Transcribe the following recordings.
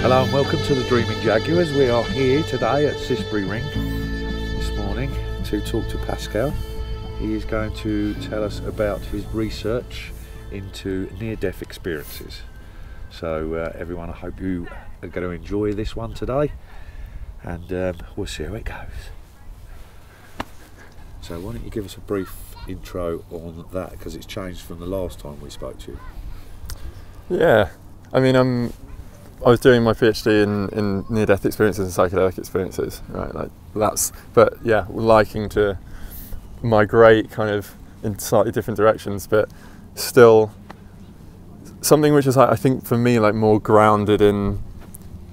Hello and welcome to the Dreaming Jaguars. We are here today at Sisbury Ring this morning to talk to Pascal. He is going to tell us about his research into near-death experiences. So everyone, I hope you are going to enjoy this one today, and we'll see how it goes. So why don't you give us a brief intro on that, because it's changed from the last time we spoke to you. Yeah, I mean, I was doing my PhD in near-death experiences and psychedelic experiences, right? But yeah, liking to migrate kind of in slightly different directions, but still something which is, I think, for me, like more grounded in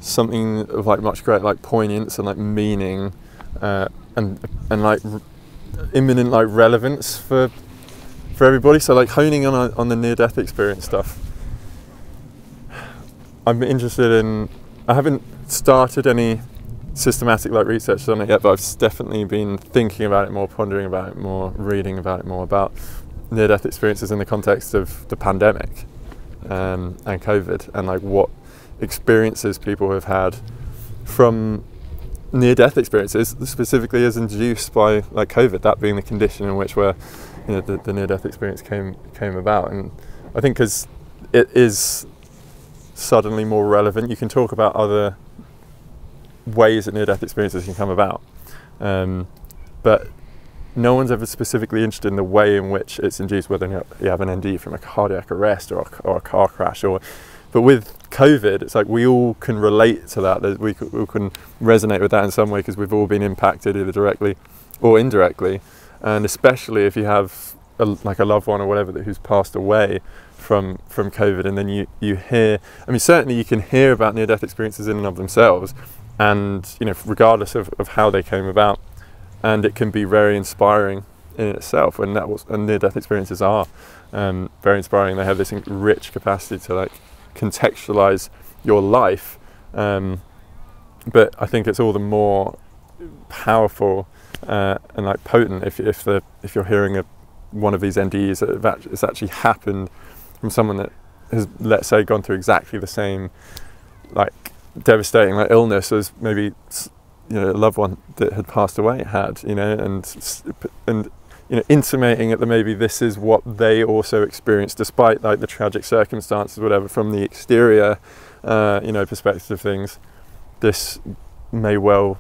something of like much greater like poignance and like meaning, and like imminent like relevance for everybody. So like honing on the near-death experience stuff. I'm interested in, I haven't started any systematic like research on it yet, but I've definitely been thinking about it more, pondering about it more, reading about it more, about near-death experiences in the context of the pandemic and COVID, and like what experiences people have had from near-death experiences, specifically as induced by like COVID, that being the condition in which the near-death experience came about. And I think because it is suddenly more relevant, you can talk about other ways that near-death experiences can come about, but no one's ever specifically interested in the way in which it's induced, whether you have an NDE from a cardiac arrest or a car crash. But with COVID, it's like we all can relate to that. We can resonate with that in some way, because we've all been impacted either directly or indirectly, and especially if you have a loved one or whatever who's passed away from COVID, and then you hear, I mean, certainly you can hear about near-death experiences in and of themselves, and regardless of how they came about, and it can be very inspiring in itself, and near-death experiences are very inspiring. They have this rich capacity to like contextualize your life, but I think it's all the more powerful and like potent if you're hearing one of these NDEs that it's actually happened from someone that has, let's say, gone through exactly the same like devastating like illness as maybe a loved one that had passed away had, and intimating that maybe this is what they also experienced, despite like the tragic circumstances, whatever, from the exterior perspective of things. This may well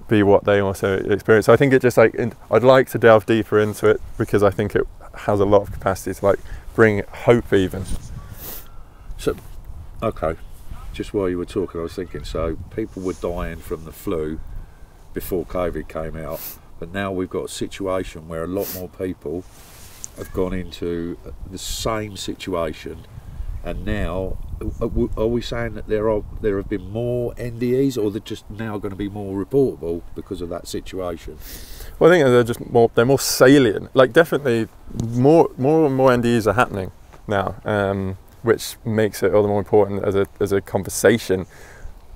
be what they also experience. So I think it just like, I'd like to delve deeper into it, because I think it has a lot of capacity to like bring hope even. So, okay, just while you were talking, I was thinking, so people were dying from the flu before COVID came out, but now we've got a situation where a lot more people have gone into the same situation, and now are we saying that there have been more NDEs, or they're just now going to be more reportable because of that situation? Well, I think they're more salient. Like, definitely more and more NDEs are happening now, which makes it all the more important as a conversation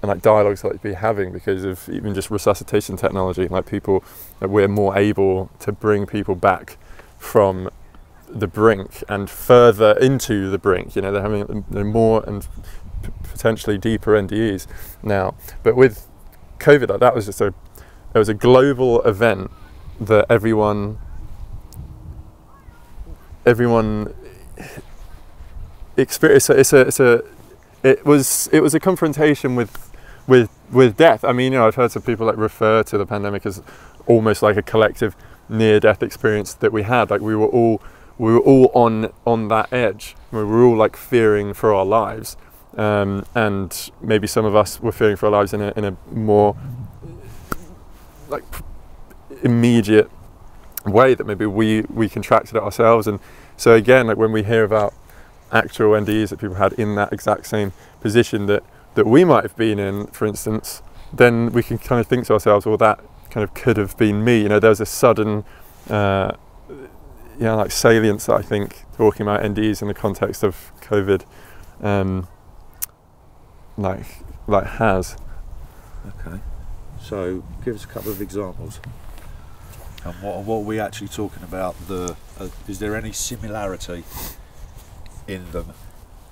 and like dialogues like be having, because of even just resuscitation technology. Like we're more able to bring people back from the brink and further into the brink. They're having more and potentially deeper NDEs now. But with COVID, like, that was just it was a global event that everyone experienced. It was a confrontation with death. I mean, I've heard some people like refer to the pandemic as almost like a collective near-death experience that we had. Like we were all on that edge. We were all like fearing for our lives, and maybe some of us were fearing for our lives in a more like immediate way that maybe we contracted it ourselves. And so again, like when we hear about actual NDEs that people had in that exact same position that we might have been in, for instance, then we can kind of think to ourselves, well, that kind of could have been me. There's a sudden like salience that I think talking about NDEs in the context of COVID like has. Okay, so give us a couple of examples. And what are we actually talking about? Is there any similarity in them?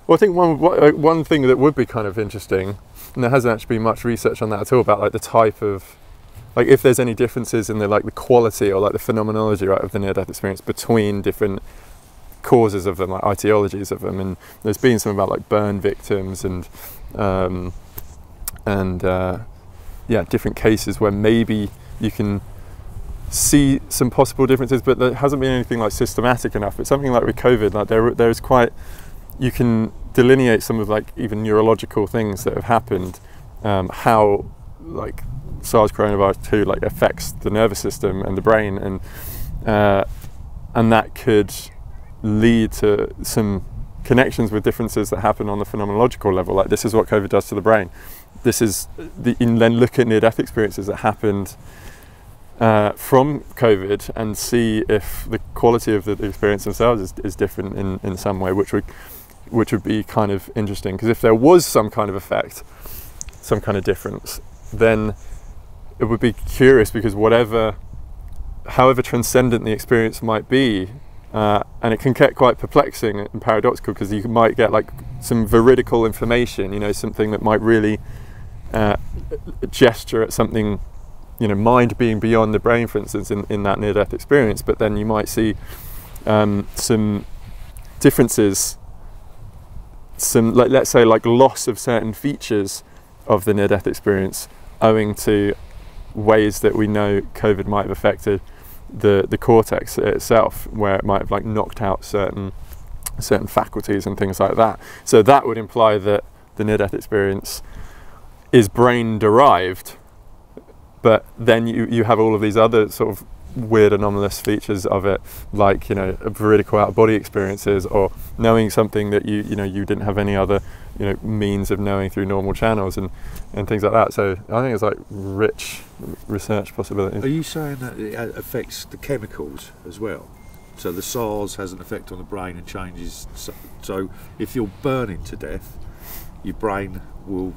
Well, I think one thing that would be kind of interesting, and there hasn't actually been much research on that at all, about like the type of, like if there's any differences in the like the quality or like the phenomenology, right, of the near-death experience between different causes of them, like etiologies of them. And there's been some about like burn victims and different cases where maybe you can see some possible differences, but there hasn't been anything like systematic enough. But something like with COVID, like there's quite, you can delineate some of like even neurological things that have happened, how like SARS coronavirus 2 like affects the nervous system and the brain, and that could lead to some connections with differences that happen on the phenomenological level. Like this is what COVID does to the brain. This is and then look at near-death experiences that happened from COVID and see if the quality of the experience themselves is different in some way, which would be kind of interesting. Because if there was some kind of effect, some kind of difference, then it would be curious, because however transcendent the experience might be, and it can get quite perplexing and paradoxical, because you might get like some veridical information, you know, something that might really gesture at something, you know, mind being beyond the brain, for instance, in that near-death experience. But then you might see some differences, some, like, let's say, like loss of certain features of the near-death experience owing to ways that we know COVID might have affected the cortex itself, where it might have like knocked out certain faculties and things like that. So that would imply that the near-death experience is brain derived, but then you have all of these other sort of weird anomalous features of it, like, you know, veridical out-of-body experiences, or knowing something that you didn't have any other, you know, means of knowing through normal channels and things like that. So I think it's like rich research possibilities. Are you saying that it affects the chemicals as well? So the SARS has an effect on the brain and changes. So if you're burning to death, your brain will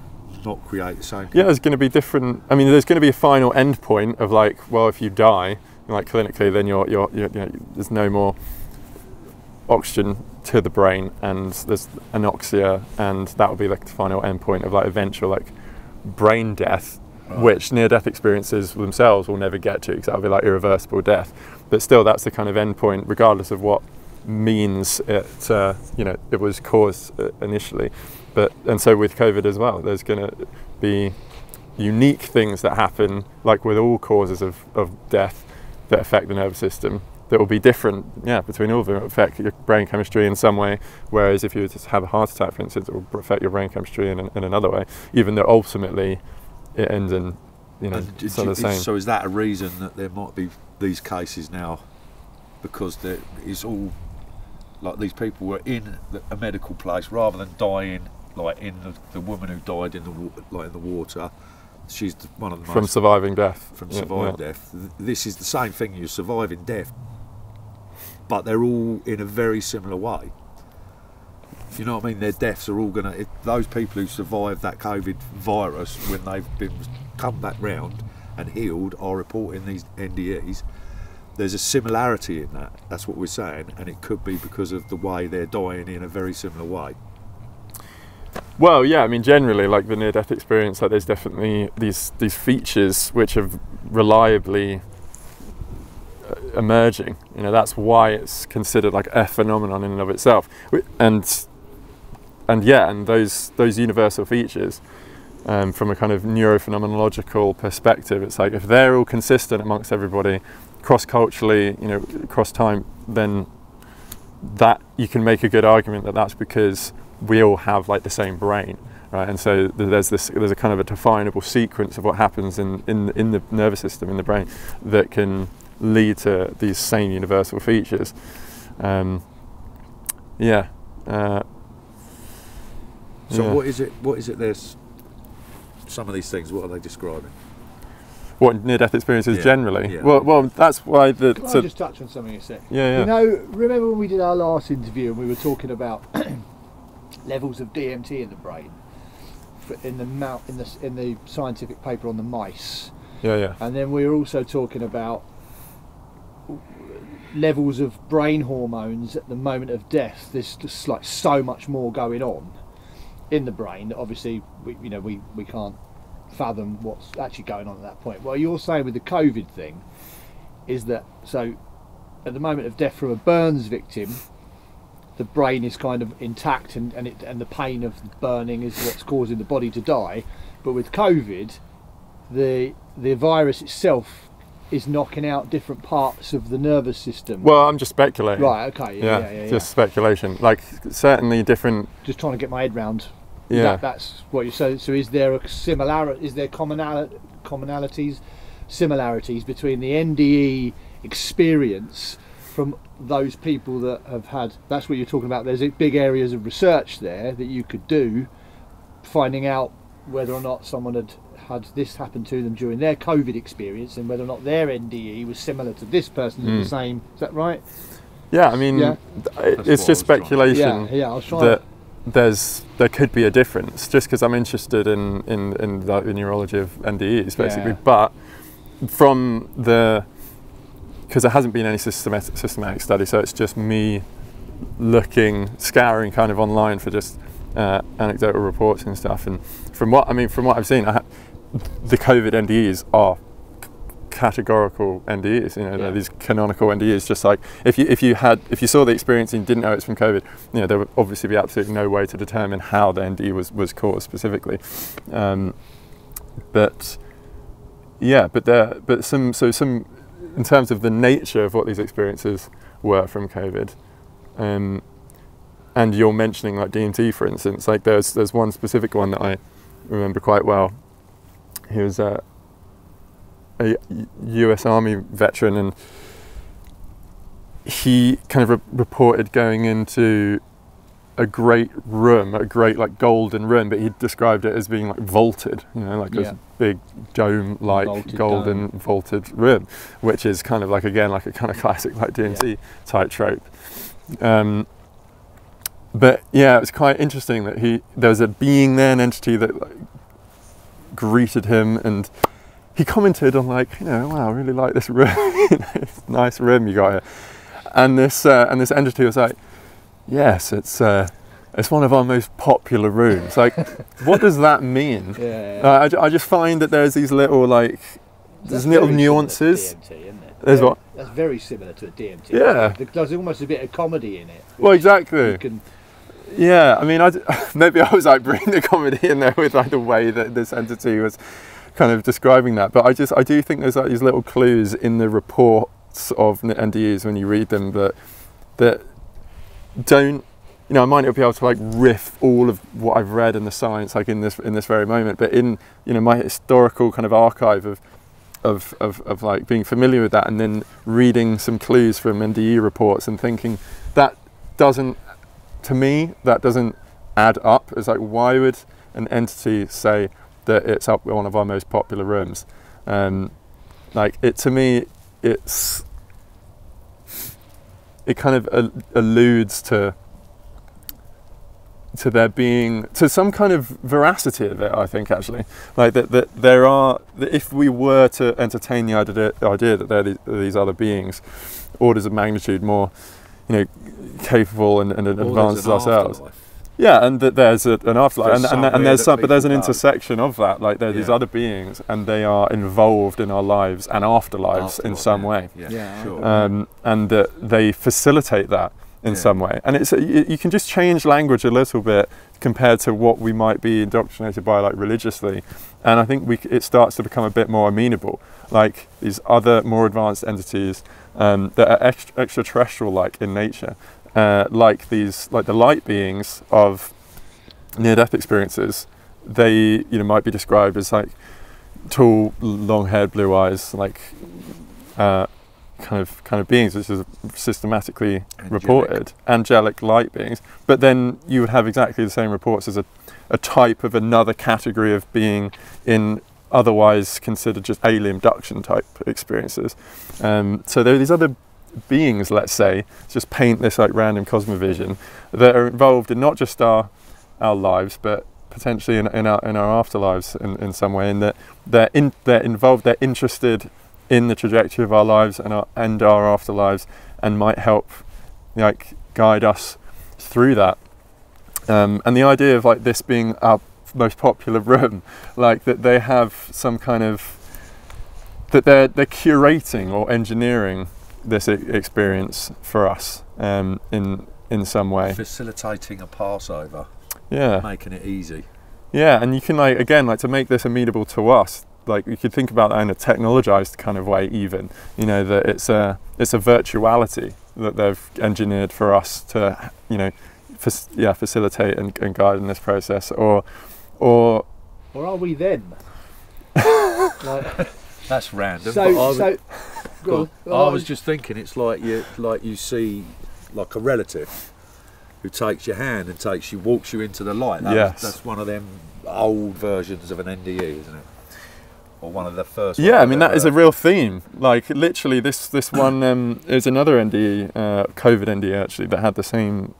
not create the same. Yeah, there's going to be different. I mean, there's going to be a final end point of like, well, if you die, like clinically, then you're you know, there's no more oxygen to the brain, and there's anoxia, and that will be like the final end point of like eventual like brain death, right, which near-death experiences themselves will never get to, because that'll be like irreversible death. But still, that's the kind of end point, regardless of what means it you know, it was caused initially. And so with COVID as well, there's going to be unique things that happen, like with all causes of death, that affect the nervous system, that will be different, yeah, between all of them. It will affect your brain chemistry in some way, whereas if you were to have a heart attack, for instance, it will affect your brain chemistry in another way, even though ultimately it ends in, you know, some of the same. So is that a reason that there might be these cases now, because it's all like these people were in a medical place rather than dying like in the woman who died in the water? She's one of the from surviving death. From surviving death. This is the same thing. You're surviving death, but they're all in a very similar way. If you know what I mean, their deaths are all gonna. Those people who survived that COVID virus, when they've come back round and healed, are reporting these NDEs. There's a similarity in that. That's what we're saying, and it could be because of the way they're dying in a very similar way. Well, yeah, I mean, generally, like the near-death experience, like there's definitely these features which are reliably emerging. You know, that's why it's considered like a phenomenon in and of itself. And those universal features, from a kind of neurophenomenological perspective, it's like if they're all consistent amongst everybody, cross-culturally, you know, cross-time, then that you can make a good argument that that's because we all have like the same brain, right? And so there's a kind of a definable sequence of what happens in the nervous system, in the brain, that can lead to these same universal features. So what is it there's some of these things, what are they describing? What near-death experiences generally? Yeah. Well, that's why the. Can I just touch on something a sec? Yeah. You know, remember when we did our last interview and we were talking about levels of DMT in the brain in the scientific paper on the mice? Yeah. And then we were also talking about levels of brain hormones at the moment of death, there's just like so much more going on in the brain that obviously we can't fathom what's actually going on at that point. What you're saying with the COVID thing is that, so at the moment of death from a burns victim, the brain is kind of intact, and the pain of burning is what's causing the body to die. But with COVID, the virus itself is knocking out different parts of the nervous system. Well, I'm just speculating. Right, okay, yeah. Just speculation. Like, certainly different... Just trying to get my head round. Yeah. That's what you're saying. So is there a similarity, is there commonalities, similarities between the NDE experience from those people that have had, that's what you're talking about, there's big areas of research there that you could do, finding out whether or not someone had this happen to them during their COVID experience, and whether or not their NDE was similar to this person in the same, is that right? Yeah, I mean, it's just speculation I was trying that there could be a difference, just because I'm interested in the neurology of NDEs, basically. But from because there hasn't been any systematic study, so it's just me scouring kind of online for just anecdotal reports and stuff. And from what I've seen, the COVID NDEs are categorical NDEs. They're these canonical NDEs. Just like if you saw the experience and you didn't know it's from COVID, there would obviously be absolutely no way to determine how the NDE was caused specifically. But some in terms of the nature of what these experiences were from COVID. And you're mentioning like DMT, for instance. Like there's one specific one that I remember quite well. He was a US Army veteran, and he kind of reported going into a great like golden room, but he described it as being like vaulted, this big dome-like golden vaulted room, which is kind of like, again, like a kind of classic like DMT type trope. But yeah, it was quite interesting that there was a being there, an entity that like greeted him, and he commented on like, wow, I really like this room, this nice room you got here. And this entity was like, yes, it's one of our most popular rooms. Like, what does that mean? I just find that there's these little like, there's little nuances. DMT, isn't it? There's what? That's very similar to a DMT. Yeah. There's almost a bit of comedy in it. Well, exactly. Yeah, I mean, maybe I was like bringing the comedy in there with like the way that this entity was kind of describing that, but I do think there's like these little clues in the reports of NDEs when you read them that don't, I might not be able to like riff all of what I've read in the science like in this very moment, but in my historical kind of archive of like being familiar with that, and then reading some clues from NDE reports and thinking that doesn't add up. It's like, why would an entity say that it's up one of our most popular rooms? To me, it kind of alludes to there being, to some kind of veracity of it, I think, actually. Like that there are, that if we were to entertain the idea that there are these other beings, orders of magnitude more, capable and advanced as ourselves. Yeah, and that there's an afterlife, and there's an intersection of that. Like there are these other beings, and they are involved in our lives and afterlives in some way. Sure. And that they facilitate that in some way. And it's you can just change language a little bit compared to what we might be indoctrinated by, like religiously. And I think it starts to become a bit more amenable. Like these other more advanced entities that are extraterrestrial-like in nature. Like the light beings of near-death experiences, they might be described as like tall, long-haired, blue eyes, like kind of beings, which is systematically reported, angelic light beings. But then you would have exactly the same reports as a type of another category of being in otherwise considered just alien abduction type experiences. So there are these other beings, let's say, just paint this like random cosmovision, that are involved in not just our lives, but potentially in our afterlives in some way, and that they're involved, they're interested in the trajectory of our lives and our afterlives, and might help like guide us through that. And the idea of like this being our most popular room, like that they have some kind of, that they're curating or engineering this experience for us in some way, facilitating a Passover, yeah, making it easy. Yeah, and you can like, again, like to make this amenable to us, like you could think about that in a technologized kind of way, even, you know, that it's a virtuality that they've engineered for us to, you know, facilitate and guide in this process, or are we them? Like, that's random. So, I was just thinking, it's like you see like a relative who takes your hand and walks you into the light. That's one of them old versions of an NDE, isn't it? Or one of the first. Yeah, I mean that is a real theme. Like literally, this one is another NDE, COVID NDE actually, that had the same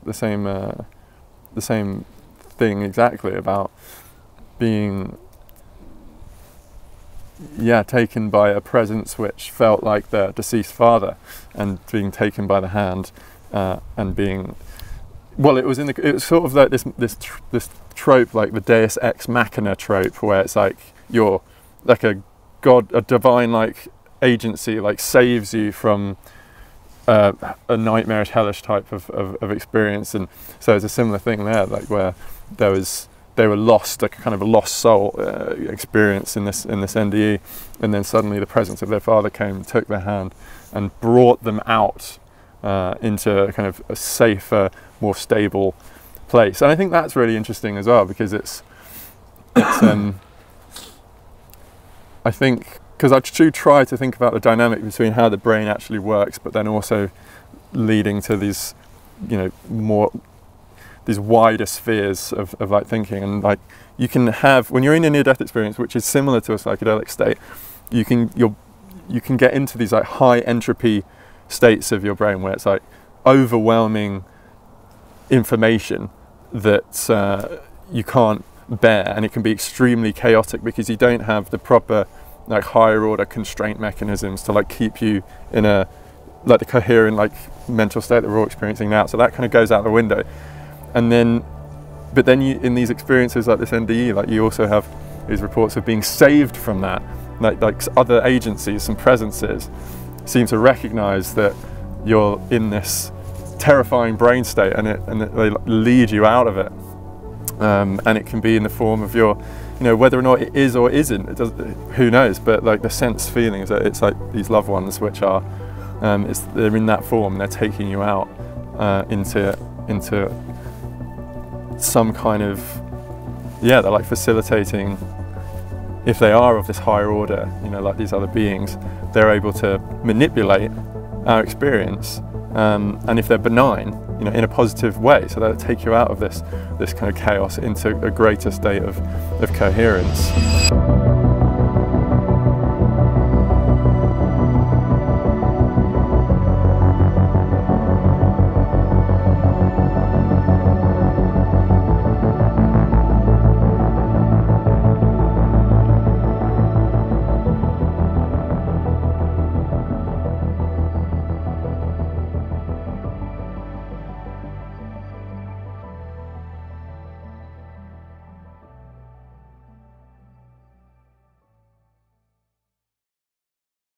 thing exactly, about being taken by a presence which felt like their deceased father, and being taken by the hand and being, well, it was sort of like this trope, like the Deus Ex Machina trope, where it's like you're like a god, a divine like agency, like saves you from a nightmarish, hellish type of experience. And so it's a similar thing there, like where they were lost, like a kind of a lost soul experience in this NDE, and then suddenly the presence of their father came, took their hand, and brought them out into a kind of a safer, more stable place. And I think that's really interesting as well, because it's I think, because I do try to think about the dynamic between how the brain actually works, but then also leading to these, you know, these wider spheres of like thinking. And like you can have, when you're in a near-death experience, which is similar to a psychedelic state, you can get into these like high entropy states of your brain where it's like overwhelming information that you can't bear, and it can be extremely chaotic because you don't have the proper like higher order constraint mechanisms to like keep you in a like the coherent like mental state that we're all experiencing now. So that kind of goes out the window. And then, but then you, in these experiences like this NDE, like you also have these reports of being saved from that, like other agencies and presences seem to recognize that you're in this terrifying brain state, and they lead you out of it. And it can be in the form of your, you know, whether or not it is or isn't, who knows, but like the sense feeling is that it's like these loved ones which are, they're in that form, and they're taking you out into some kind of, they're like facilitating, if they are of this higher order, you know, like these other beings, they're able to manipulate our experience, and if they're benign, you know, in a positive way, so they'll take you out of this kind of chaos into a greater state of coherence.